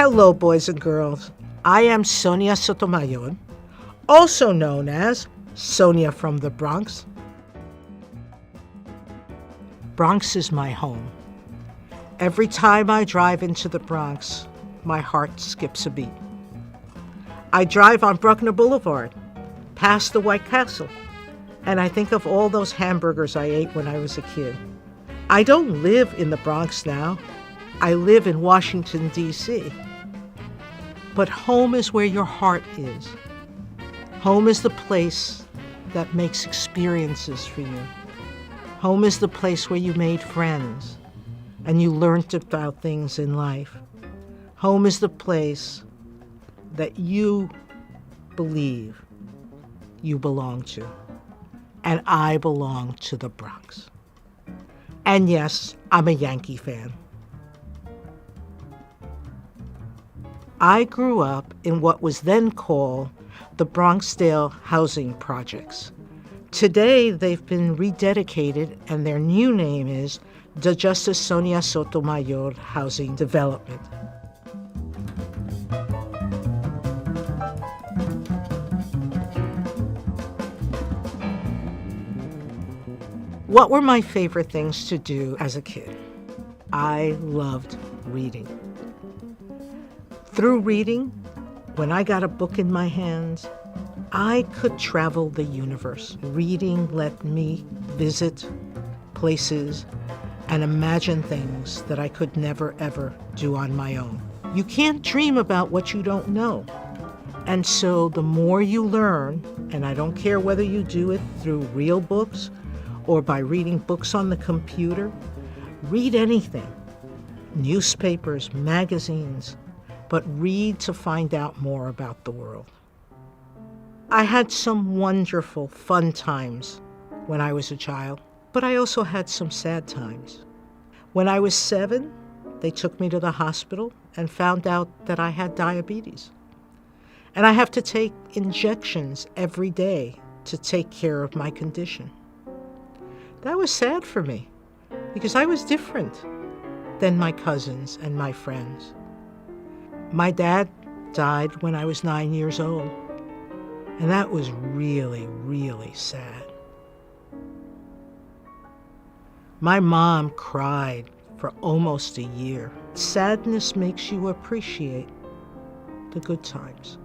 Hello, boys and girls. I am Sonia Sotomayor, also known as Sonia from the Bronx. Bronx is my home. Every time I drive into the Bronx, my heart skips a beat. I drive on Bruckner Boulevard, past the White Castle, and I think of all those hamburgers I ate when I was a kid. I don't live in the Bronx now. I live in Washington, D.C. But home is where your heart is. Home is the place that makes experiences for you. Home is the place where you made friends and you learned about things in life. Home is the place that you believe you belong to. And I belong to the Bronx. And yes, I'm a Yankee fan. I grew up in what was then called the Bronxdale Housing Projects. Today, they've been rededicated, and their new name is the Justice Sonia Sotomayor Housing Development. What were my favorite things to do as a kid? I loved reading. Through reading, when I got a book in my hands, I could travel the universe. Reading let me visit places and imagine things that I could never, ever do on my own. You can't dream about what you don't know. And so the more you learn, and I don't care whether you do it through real books or by reading books on the computer, read anything. Newspapers, magazines, but read to find out more about the world. I had some wonderful, fun times when I was a child, but I also had some sad times. When I was 7, they took me to the hospital and found out that I had diabetes. And I have to take injections every day to take care of my condition. That was sad for me because I was different than my cousins and my friends. My dad died when I was 9 years old, and that was really, really sad. My mom cried for almost a year. Sadness makes you appreciate the good times.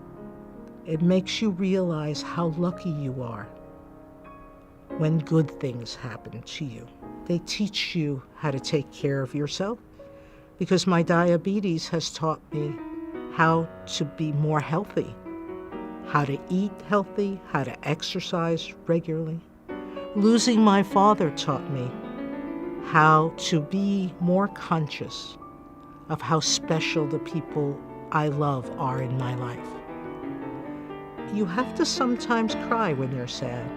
It makes you realize how lucky you are when good things happen to you. They teach you how to take care of yourself because my diabetes has taught me how to be more healthy, how to eat healthy, how to exercise regularly. Losing my father taught me how to be more conscious of how special the people I love are in my life. You have to sometimes cry when you're sad.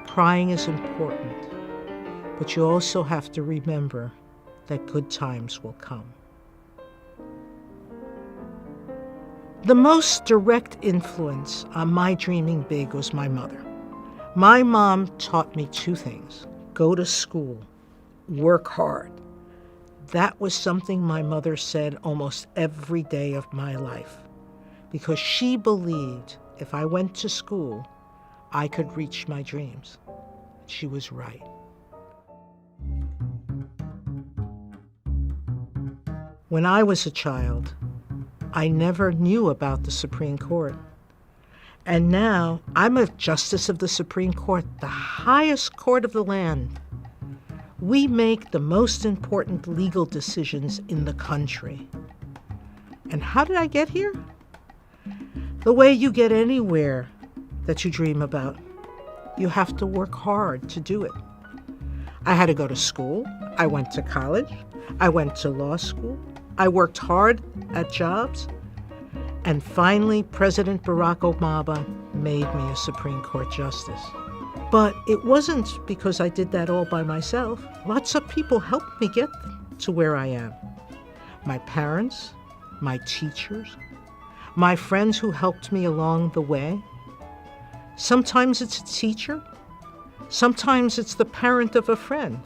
Crying is important, but you also have to remember that good times will come. The most direct influence on my dreaming big was my mother. My mom taught me 2 things: go to school, work hard. That was something my mother said almost every day of my life because she believed if I went to school, I could reach my dreams. She was right. When I was a child, I never knew about the Supreme Court. And now I'm a justice of the Supreme Court, the highest court of the land. We make the most important legal decisions in the country. And how did I get here? The way you get anywhere that you dream about. You have to work hard to do it. I had to go to school. I went to college. I went to law school. I worked hard at jobs. And finally, President Barack Obama made me a Supreme Court justice. But it wasn't because I did that all by myself. Lots of people helped me get to where I am. My parents, my teachers, my friends who helped me along the way. Sometimes it's a teacher. Sometimes it's the parent of a friend.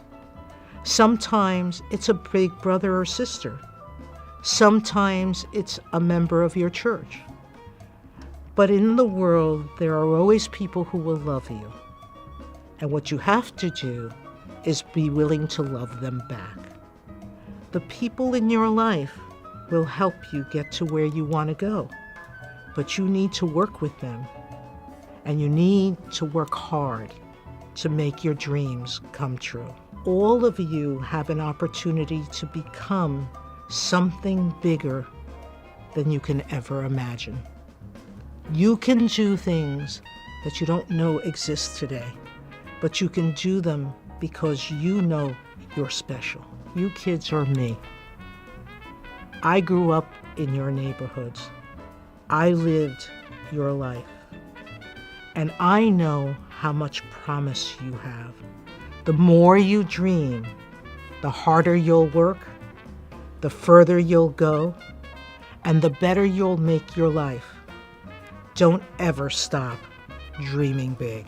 Sometimes it's a big brother or sister. Sometimes it's a member of your church. But in the world, there are always people who will love you. And what you have to do is be willing to love them back. The people in your life will help you get to where you want to go. But you need to work with them. And you need to work hard to make your dreams come true. All of you have an opportunity to become something bigger than you can ever imagine. You can do things that you don't know exist today, but you can do them because you know you're special. You kids are me. I grew up in your neighborhoods. I lived your life. And I know how much promise you have. The more you dream, the harder you'll work, the further you'll go, and the better you'll make your life. Don't ever stop dreaming big.